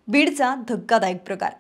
बीडचा धक्कादायक प्रकार।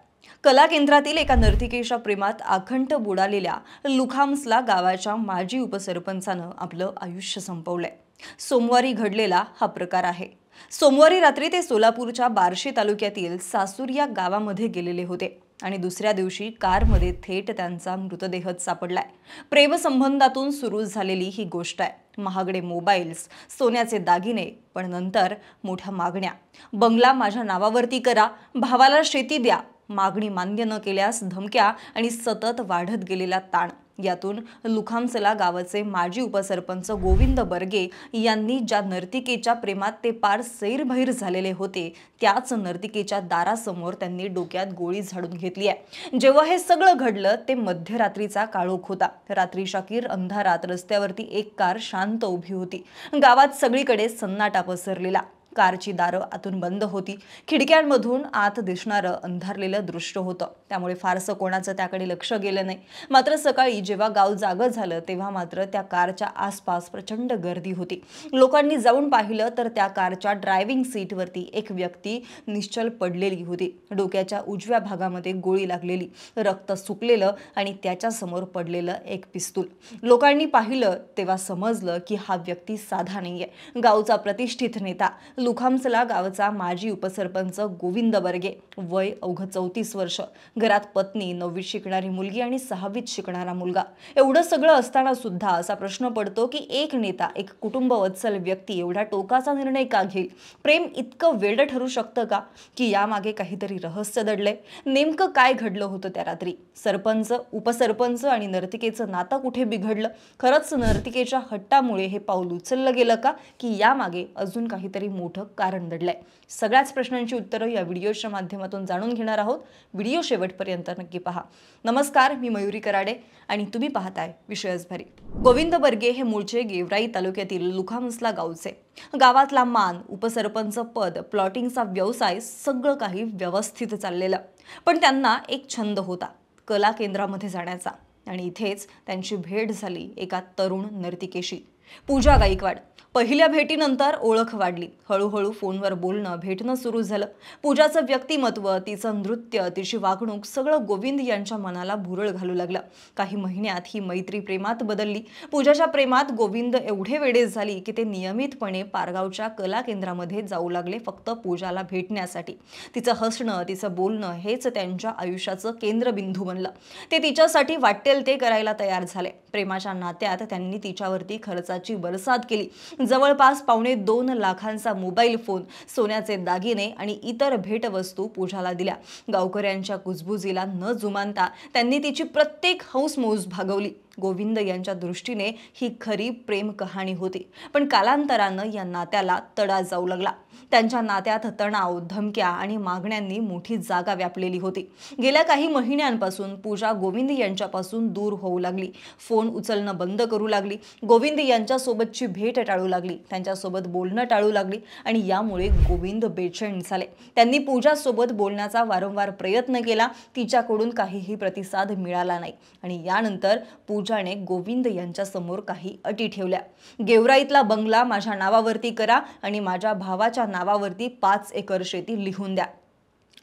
कला केंद्रातील एका नर्तिकेच्या प्रेमात आखंड बुडालेल्या लुखाम्सला गावाच्या माजी उपसरपंचानं आपलं आयुष्य संपवलंय। सोमवारी घडलेला हा प्रकार आहे। सोमवारी रात्री ते सोलापूरच्या बार्शी तालुक्यातील सासूर या गावामध्ये गेलेले होते आणि दुसऱ्या दिवशी कारमध्ये थेट त्यांचा मृतदेह सापडलाय। प्रेमसंबंधातून सुरू झालेली ही गोष्ट आहे। महागडे मोबाईल्स, सोन्याचे दागिने, पण नंतर मोठ्या मागण्या। बंगला माझ्या नावावरती करा, भावाला शेती द्या, मागणी मान्य न केल्यास धमक्या आणि सतत वाढत गेलेला ताण। यातून लुखाम्सला गावाचे माजी उपसरपंच गोविंद बर्गे यांनी ज्या नर्तिकेच्या प्रेमात ते पार सैरभैर झालेले होते, त्याच नर्तिकेच्या दारासमोर त्यांनी डोक्यात गोळी झाडून घेतली आहे। जेव्हा हे सगळं घडलं ते मध्यरात्रीचा काळोख होता। रात्रीच्या किर अंधारात रस्त्यावरती एक कार शांत उभी होती। गावात सगळीकडे सन्नाटा पसरलेला। कारची दारं आतून बंद होती। खिडक्यांमधून आत दिसणारं अंधारलेलं दृश्य होतं, त्यामुळे फारसं कोणाचं त्याकडे लक्ष गेलं नाही। मात्र सकाळी जेव्हा गाव जागं झालं तेव्हा मात्र त्या कारच्या आसपास प्रचंड गर्दी होती। लोकांनी जाऊन पाहिलं तर त्या कारच्या ड्रायव्हिंग सीटवरती एक व्यक्ती निश्चल पडलेली होती। डोक्याच्या उजव्या भागामध्ये गोळी लागलेली, रक्त सुकलेलं आणि त्याच्या समोर पडलेलं एक पिस्तूल। लोकांनी पाहिलं तेव्हा समजलं की हा व्यक्ती साधा नाहीये। गावचा प्रतिष्ठित नेता, लुखाम्सला गावचा माजी उपसरपंच गोविंद बर्गे, वय अवघं 34 वर्ष, घरात पत्नी, 9वीत शिकणारी मुलगी आणि 6वीत शिकणारा मुलगा। एवढं सगळं असताना सुद्धा असा प्रश्न पडतो की एक नेता, एक कुटुंबवत्सल व्यक्ती एवढा टोकाचा निर्णय का घेईल? प्रेम इतकं वेडं ठरू शकतं का की यामागे काहीतरी रहस्य दडलंय? नेमकं काय घडलं होतं त्या रात्री? सरपंच, उपसरपंच आणि नर्तिकेचं नातं कुठे बिघडलं? खरंच नर्तिकेच्या हट्टामुळे हे पाऊल उचललं गेलं का की यामागे अजून काहीतरी मोठं कारण दडलंय? सगळ्याच प्रश्नांची उत्तरं या व्हिडिओच्या माध्यमातून जाणून घेणार आहोत। व्हिडिओ शेवटपर्यंत नक्की पहा। नमस्कार, मी मयुरी कराडे आणि तुम्ही पाहताय विषयच भारी। गोविंद बर्गे हे मूळचे गेवराई तालुक्यातील लुखाम्सला गावचे। गावातला मान, उपसरपंच पद, प्लॉटिंगचा व्यवसाय सगळं काही व्यवस्थित चाललेलं। पण त्यांना एक छंद होता, कला केंद्रामध्ये जाण्याचा, आणि इथेच त्यांची भेट झाली एका तरुण नर्तिकेशी, पूजा गायकवाड। पहिल्या भेटीनंतर ओळख वाढली। हळूहळू फोनवर बोलणं, भेटणं सुरू झालं। पूजाचं व्यक्तिमत्व, तिचं नृत्य, तिची वागणूक सगळं गोविंद यांच्या मनाला भुरळ घालू लागलं। काही महिन्यात ही मैत्री प्रेमात बदलली। पूजाच्या प्रेमात गोविंद एवढे वेडे झाली की ते नियमितपणे पारगावच्या कला केंद्रामध्ये जाऊ लागले, फक्त पूजाला भेटण्यासाठी। तिचं हसणं, तिचं बोलणं हेच त्यांच्या आयुष्याचं केंद्रबिंदू बनलं। ते तिच्यासाठी वाटेल ते करायला तयार झाले। प्रेमाच्या नात्यात त्यांनी तिच्यावरती खर्चाची बरसात केली। जवळपास 2.25 लाखांचा मोबाईल फोन, सोन्याचे दागिने आणि इतर भेटवस्तू पूजाला दिल्या। गावकऱ्यांच्या कुजबुजीला न जुमानता त्यांनी तिची प्रत्येक हौसमौज भागवली। गोविंद यांच्या दृष्टीने ही खरी प्रेम कहाणी होती, पण कालांतरानं या नात्याला तडा जाऊ लागला। त्यांच्या नात्यात तणाव, धमक्या आणि मागण्यांनी मोठी जागा व्यापलेली होती। गेल्या काही महिन्यांपासून पूजा गोविंद यांच्यापासून दूर होऊ लागली। फोन उचलणं बंद करू लागली, गोविंद यांच्यासोबतची भेट टाळू लागली, त्यांच्यासोबत बोलणं टाळू लागली आणि यामुळे गोविंद बेचैन झाले। त्यांनी पूजासोबत बोलण्याचा वारंवार प्रयत्न केला, तिच्याकडून काहीही प्रतिसाद मिळाला नाही आणि यानंतर पूजाने गोविंद यांच्या समोर काही अटी ठेवल्या। गेवराईतला बंगला माझ्या नावावरती करा आणि माझ्या भावाच्या नावावरती 5 एकर शेती लिहून द्या,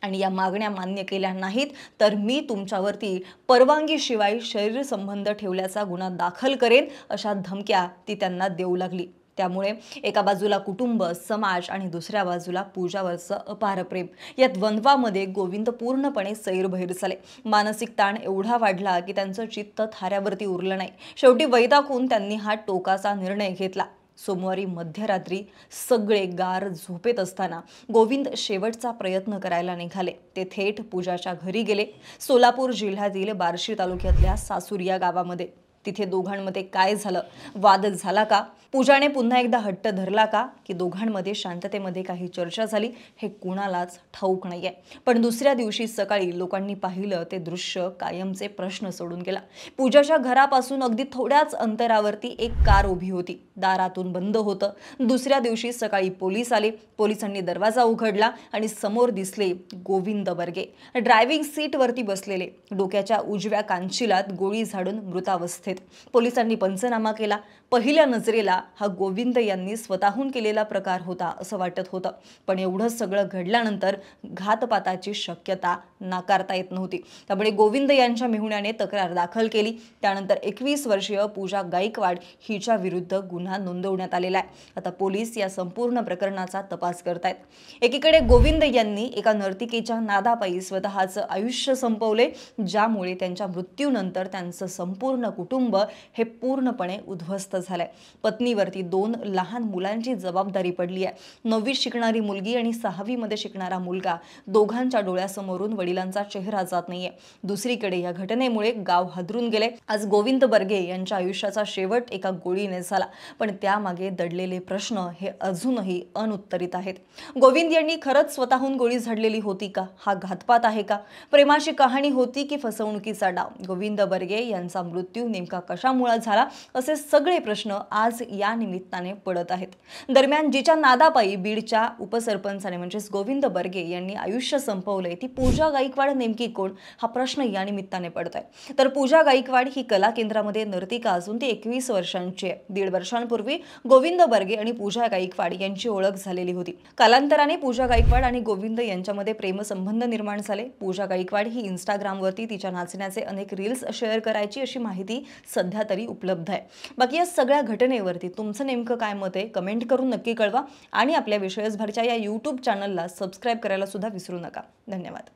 आणि या मागण्या मान्य केल्या नाहीत तर मी तुमच्यावरती परवानगीशिवाय शरीर संबंध ठेवल्याचा गुन्हा दाखल करेन, अशा धमक्या ती त्यांना देऊ लागली। त्यामुळे एका बाजूला कुटुंब, समाज आणि दुसऱ्या बाजूला पूजावरचं अपार प्रेम, या द्वंद्वामध्ये गोविंद पूर्णपणे सैरभैर झाले। मानसिक ताण एवढा वाढला की त्यांचं चित्त थाऱ्यावरती उरलं नाही। शेवटी वैतागून त्यांनी हा टोकाचा निर्णय घेतला। सोमवारी मध्यरात्री सगळे गार झोपेत असताना गोविंद शेवटचा प्रयत्न करायला निघाले। ते थेट पूजाच्या घरी गेले, सोलापूर जिल्ह्यातील बार्शी तालुक्यातल्या सासूर या गावामध्ये। तिथे दोघांमध्ये काय झालं? वाद झाला का? पूजाने पुन्हा एकदा हट्ट धरला का की दोघांमध्ये शांततेमध्ये काही चर्चा झाली? हे कुणालाच ठाऊक नाहीये। पण दुसऱ्या दिवशी सकाळी लोकांनी पाहिलं ते दृश्य कायमचे प्रश्न सोडून गेला। पूजाच्या घरापासून अगदी थोड्याच अंतरावरती एक कार उभी होती, दारातून बंद होतं। दुसऱ्या दिवशी सकाळी पोलीस आले। पोलिसांनी दरवाजा उघडला आणि समोर दिसले गोविंद बर्गे, ड्रायव्हिंग सीटवरती बसलेले, डोक्याच्या उजव्या कांचिलात गोळी झाडून मृतावस्थेत। अवस्थेत. पोलिसांनी पंचनामा केला. पहिल्या नजरेला हा गोविंद यांनी स्वतःहून केलेला प्रकार होता असं वाटत होतं, पण एवढं सगळं घडल्यानंतर घातपाताची शक्यता नाकारता येत नव्हती. त्यामुळे गोविंद यांच्या मेहुण्याने तक्रार दाखल केली. त्यानंतर 21 वर्षीय पूजा गायकवाड हिच्या विरुद्ध गुन्हा नोंदवण्यात आलेला आहे. आता पोलीस या संपूर्ण प्रकरणाचा तपास करतायत. एकीकडे गोविंद यांनी एका नर्तिकेच्या नादापायी स्वतःचं आयुष्य संपवले, ज्यामुळे त्यांच्या मृत्यूनंतर त्यांचं संपूर्ण कुटुंब हे पूर्णपणे उद्ध्वस्त झालंय. पत्नीवरती 2 लहान मुलांची जबाबदारी पडली आहे. 9वीत शिकणारी मुलगी आणि 6वी मध्ये शिकणारा मुलगा, दोघांच्या डोळ्यासमोरून वडिलांचा चेहरा जात नाहीये. दुसरीकडे या घटनेमुळे गाव हादरून गेले. आज गोविंद बर्गे यांच्या आयुष्याचा शेवट एका गोळीने झाला, पण त्यामागे दडलेले प्रश्न हे अजूनही अनुत्तरित आहेत. गोविंद यांनी खरंच स्वतःहून गोळी झाडलेली होती का? हा घातपात आहे का? प्रेमाची कहाणी होती की फसवणुकीचा डाव? गोविंद बर्गे यांचा मृत्यू नेमका कशामुळे झाला, असे सगळे प्रश्न आज या निमित्ताने पडत आहेत. दरम्यान जिच्या नादापायी बीडच्या उपसरपंचाने म्हणजेच गोविंद बर्गे यांनी आयुष्य संपवले, ती पूजा गायकवाड नेमकी कोण, हा प्रश्न या निमित्ताने पडतोय. तर पूजा गायकवाड ही कला केंद्रामध्ये नर्तिका असून ती 21 वर्षांची आहे. 1.5 वर्षांपूर्वी गोविंद बर्गे आणि पूजा गायकवाड यांची ओळख झालेली होती. कालांतराने पूजा गायकवाड आणि गोविंद यांच्यामध्ये प्रेमसंबंध निर्माण झाले. पूजा गायकवाड ही इंस्टाग्रामवरती तिच्या नाचण्याचे अनेक रील्स शेअर करायची, अशी माहिती सध्या तरी उपलब्ध आहे. बाकी या सगळ्या घटनेवरती तुमचं नेमकं काय मत आहे, कमेंट करून नक्की कळवा आणि आपल्या विषयसभरच्या या YouTube चॅनलला सबस्क्राईब करायला सुद्धा विसरू नका. धन्यवाद.